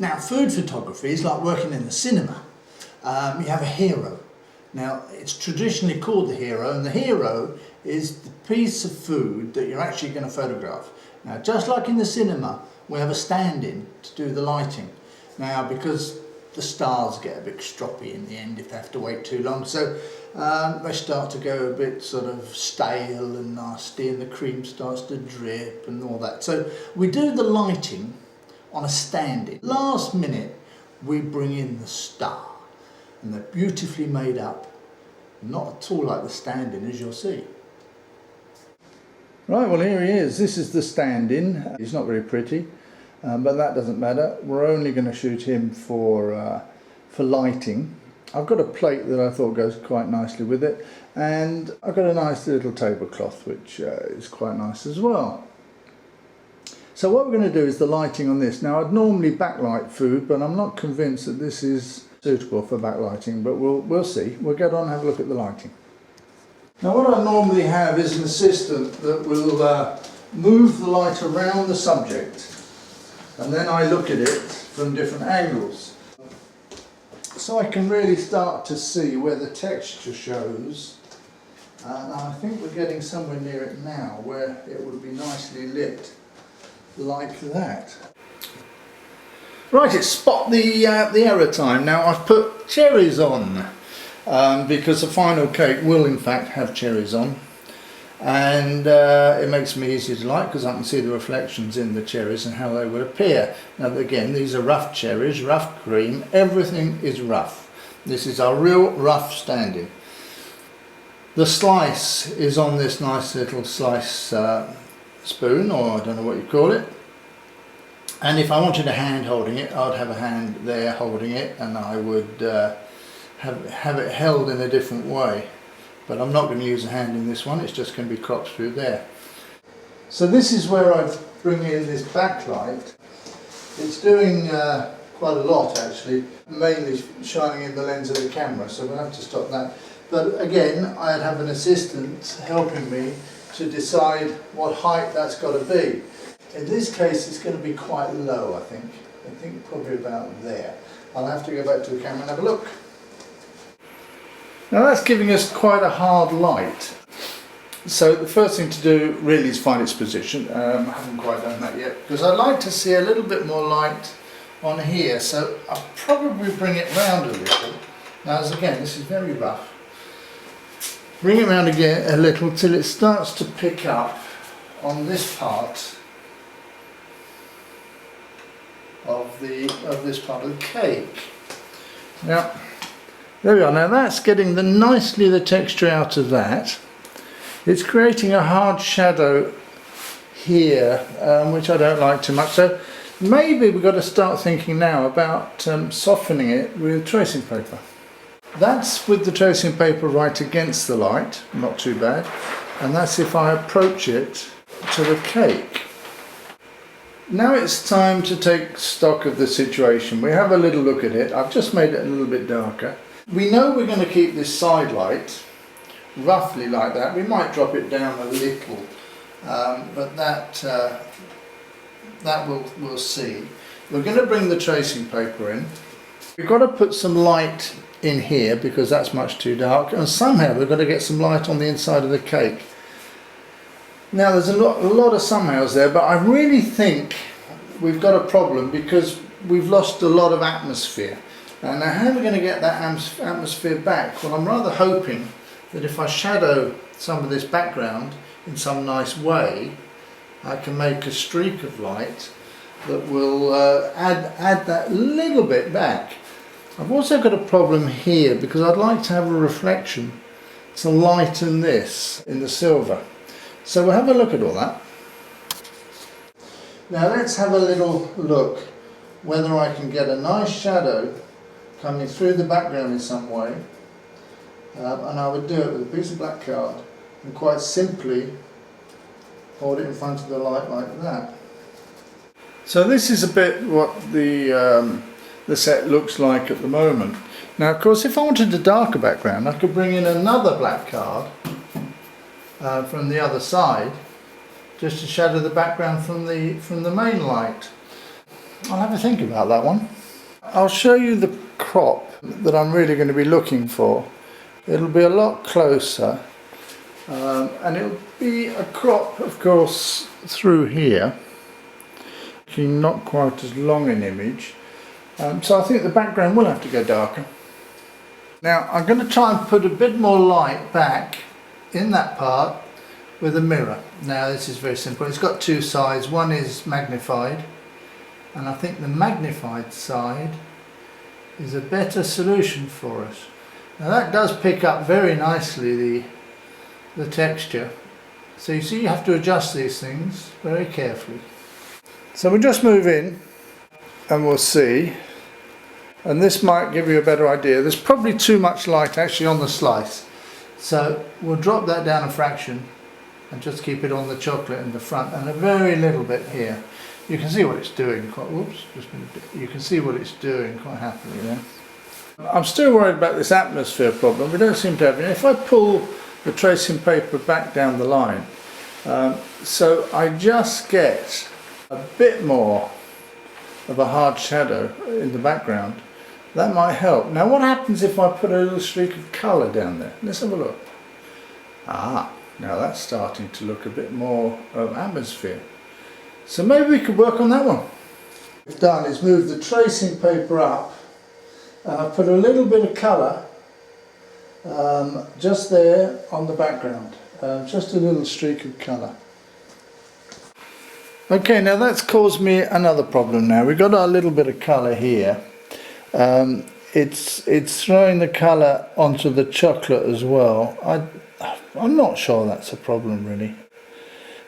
Now, food photography is like working in the cinema. You have a hero. Now, it's traditionally called the hero, and the hero is the piece of food that you're actually going to photograph. Now, just like in the cinema, we have a stand-in to do the lighting. Now, because the stars get a bit stroppy in the end if they have to wait too long, so they start to go a bit sort of stale and nasty, and the cream starts to drip and all that. So we do the lighting on a stand-in. Last minute, we bring in the star, and they're beautifully made up, not at all like the stand-in, as you'll see. Right, well, here he is. This is the stand-in. He's not very pretty, but that doesn't matter. We're only going to shoot him for lighting. I've got a plate that I thought goes quite nicely with it, and I've got a nice little tablecloth which is quite nice as well. So what we're going to do is the lighting on this. Now, I'd normally backlight food, but I'm not convinced that this is suitable for backlighting, but we'll see. We'll get on and have a look at the lighting. Now, what I normally have is an assistant that will move the light around the subject, and then I look at it from different angles. So I can really start to see where the texture shows, and I think we're getting somewhere near it now where it would be nicely lit like that. Right, it's spot the error time. Now, I've put cherries on because the final cake will in fact have cherries on, and it makes me easier to light because I can see the reflections in the cherries and how they would appear. Now, again, these are rough cherries, rough cream, everything is rough. This is our real rough stand-in. The slice is on this nice little slice spoon, or I don't know what you call it, and if I wanted a hand holding it, I'd have a hand there holding it, and I would have it held in a different way, but I'm not going to use a hand in this one. It's just going to be cropped through there. So this is where I bring in this backlight. It's doing quite a lot actually, mainly shining in the lens of the camera, so we'll have to stop that. But again, I'd have an assistant helping me to decide what height that's got to be. In this case, it's going to be quite low, I think probably about there. I'll have to go back to the camera and have a look. Now, that's giving us quite a hard light. So the first thing to do really is find its position. I haven't quite done that yet because I'd like to see a little bit more light on here, so I'll probably bring it round a little. Now, as again, this is very rough. Bring it round again a little till it starts to pick up on this part of this part of the cake. Now, there we are. Now that's getting nicely the texture out of that. It's creating a hard shadow here, which I don't like too much. So maybe we've got to start thinking now about softening it with tracing paper. That's with the tracing paper right against the light, not too bad, and that's if I approach it to the cake. Now it's time to take stock of the situation. We have a little look at it. I've just made it a little bit darker. We know we're going to keep this side light roughly like that. We might drop it down a little, but that we'll see. We're going to bring the tracing paper in. We've got to put some light in here because that's much too dark, and somehow we've got to get some light on the inside of the cake. Now, there's a lot of somehows there, but I really think we've got a problem because we've lost a lot of atmosphere. And now, how are we going to get that atmosphere back? Well, I'm rather hoping that if I shadow some of this background in some nice way, I can make a streak of light that will add that little bit back. I've also got a problem here because I'd like to have a reflection to lighten this in the silver. So we'll have a look at all that. Now let's have a little look whether I can get a nice shadow coming through the background in some way. And I would do it with a piece of black card and quite simply hold it in front of the light like that. So this is a bit what the set looks like at the moment. Now, of course, if I wanted a darker background, I could bring in another black card from the other side, just to shadow the background from the main light. I'll have a think about that one. I'll show you the crop that I'm really going to be looking for. It'll be a lot closer, and it'll be a crop, of course, through here. Not quite as long an image, so I think the background will have to go darker. Now I'm going to try and put a bit more light back in that part with a mirror. Now this is very simple. It's got two sides. One is magnified, and I think the magnified side is a better solution for us. Now that does pick up very nicely the texture. So you see, you have to adjust these things very carefully. So we'll just move in and we'll see, and this might give you a better idea. There's probably too much light actually on the slice, so we'll drop that down a fraction and just keep it on the chocolate in the front and a very little bit here. You can see what it's doing quite, you can see what it's doing quite happily there. I'm still worried about this atmosphere problem. We don't seem to have it. If I pull the tracing paper back down the line, so I just get a bit more of a hard shadow in the background, that might help. Now what happens if I put a little streak of colour down there? Let's have a look. Ah, now that's starting to look a bit more of atmosphere. So maybe we could work on that one. What I've done is move the tracing paper up, and I've put a little bit of colour just there on the background, just a little streak of colour. Okay, now that's caused me another problem now. We've got our little bit of colour here. It's throwing the colour onto the chocolate as well. I'm not sure that's a problem really.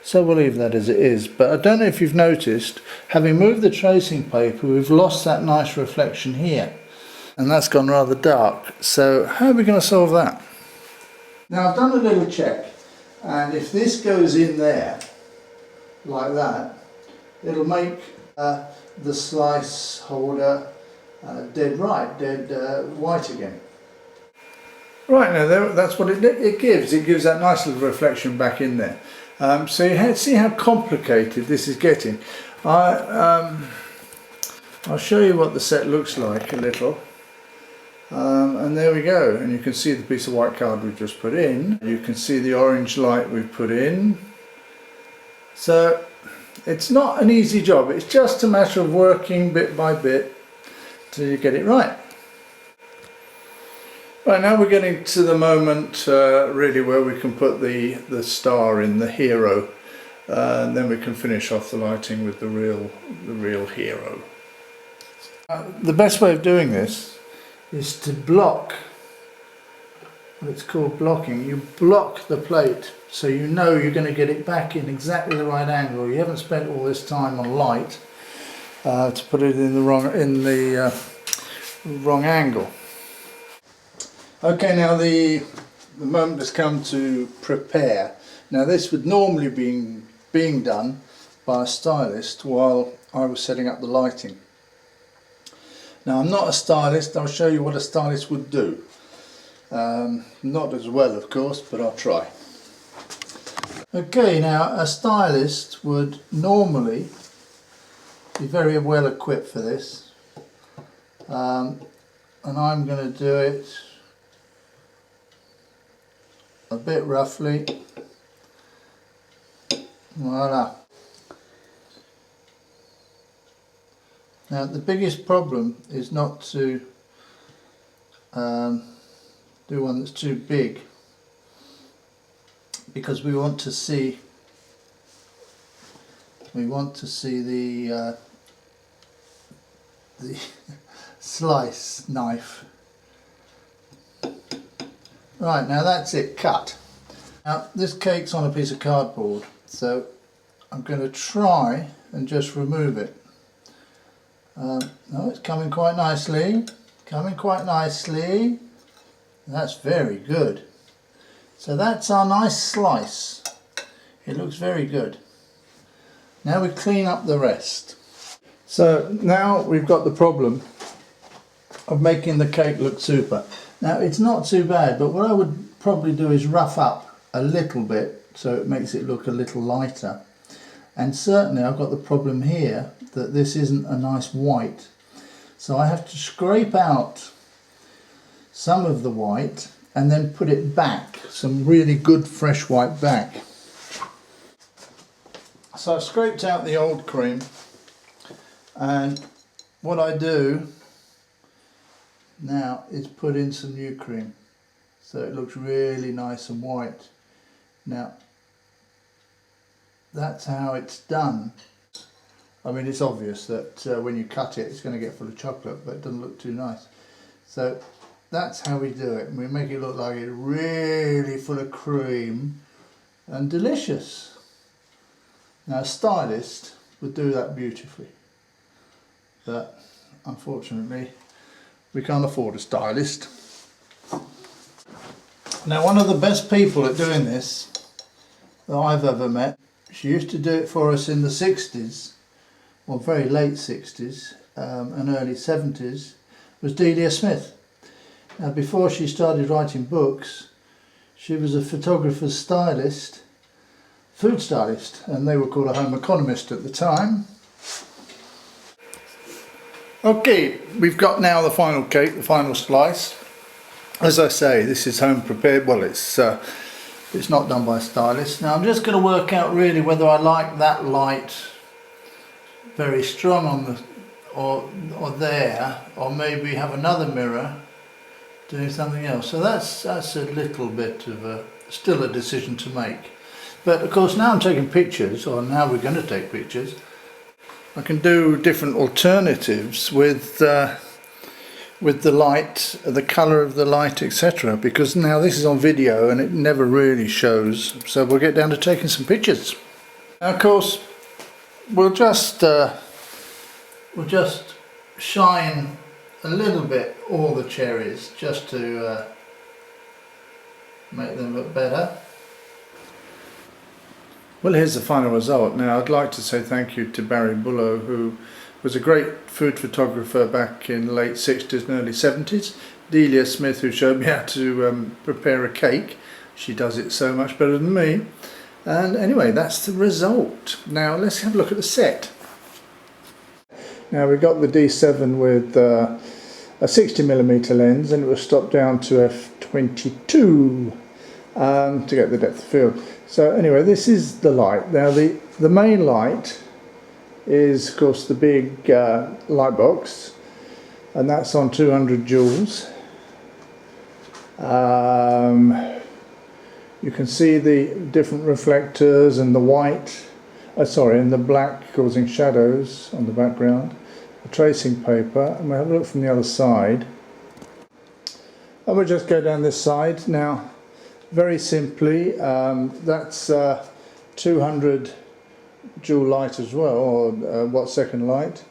So we'll leave that as it is. But I don't know if you've noticed, having moved the tracing paper, we've lost that nice reflection here. And that's gone rather dark. So how are we going to solve that? Now I've done a little check, and if this goes in there, like that, it'll make the slice holder dead white again. Right, now that's what it gives. It gives that nice little reflection back in there. So you see how complicated this is getting. I'll show you what the set looks like a little. And there we go, and you can see the piece of white card we've just put in. You can see the orange light we've put in. So it's not an easy job, it's just a matter of working bit by bit till you get it right. Right, now we're getting to the moment really where we can put the star in, the hero, and then we can finish off the lighting with the real hero. The best way of doing this is to block. It's called blocking. You block the plate so you know you're going to get it back in exactly the right angle. You haven't spent all this time on light to put it in the wrong angle. Okay, now the moment has come to prepare. Now this would normally be being done by a stylist while I was setting up the lighting. Now I'm not a stylist. I'll show you what a stylist would do. Not as well, of course, but I'll try. Okay, now a stylist would normally be very well equipped for this, and I'm going to do it a bit roughly. Voila. Now the biggest problem is not to do one that's too big, because we want to see the slice knife. Right, now that's it, cut. Now this cake's on a piece of cardboard, so I'm going to try and just remove it. No, it's coming quite nicely, That's very good. So that's our nice slice. It looks very good. Now we clean up the rest. So now we've got the problem of making the cake look super. Now it's not too bad, but what I would probably do is rough up a little bit so it makes it look a little lighter. And certainly I've got the problem here that this isn't a nice white. So I have to scrape out some of the white and then put it back, some really good fresh white back. So I've scraped out the old cream, and what I do now is put in some new cream so it looks really nice and white. Now that's how it's done. I mean, it's obvious that when you cut it it's going to get full of chocolate, but it doesn't look too nice. So that's how we do it, and we make it look like it's really full of cream and delicious. Now a stylist would do that beautifully, but unfortunately we can't afford a stylist. Now one of the best people at doing this that I've ever met, she used to do it for us in the 60s, or very late 60s and early 70s, was Delia Smith. Now before she started writing books, she was a photographer's stylist, food stylist, and they were called a home economist at the time. Okay, we've got now the final cake, the final slice. As I say, this is home prepared. Well, it's not done by a stylist. Now I'm just going to work out really whether I like that light very strong on the or there, or maybe have another mirror doing something else. So that's a little bit of still a decision to make. But of course now I'm taking pictures, or now we're going to take pictures. I can do different alternatives with the light, the colour of the light, etc. Because now this is on video and it never really shows. So we'll get down to taking some pictures. Now, of course, we'll just shine a little bit all the cherries just to make them look better. Well, here's the final result. Now I'd like to say thank you to Barry Bullough, who was a great food photographer back in the late 60s and early 70s. Delia Smith, who showed me how to prepare a cake. She does it so much better than me. And anyway, that's the result. Now let's have a look at the set. Now we've got the D7 with a 60mm lens, and it was stopped down to f22 to get the depth of field. So anyway, this is the light. Now the main light is of course the big light box, and that's on 200 joules. You can see the different reflectors and the white, and the black causing shadows on the background. The tracing paper, and we'll have a look from the other side. And we'll just go down this side now. Very simply, that's 200 joule light as well, or watt-second light.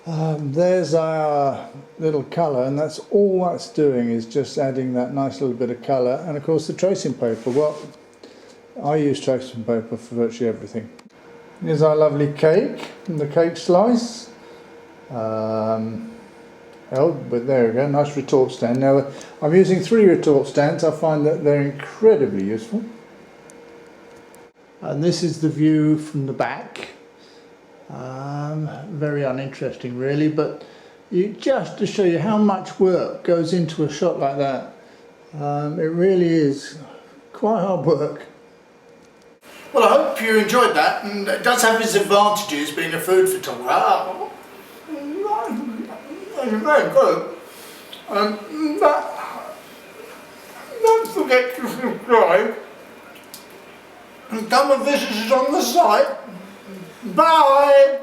There's our little colour, and that's all that's doing is just adding that nice little bit of colour. And of course the tracing paper, well, I use tracing paper for virtually everything. Here's our lovely cake and the cake slice. But there we go, nice retort stand. Now I'm using 3 retort stands. I find that they're incredibly useful. And this is the view from the back. Very uninteresting really, but just to show you how much work goes into a shot like that. It really is quite hard work. Well, I hope you enjoyed that, and it does have its advantages being a food photographer. It's very good. Don't forget to subscribe and come and visit us on the site. Bye!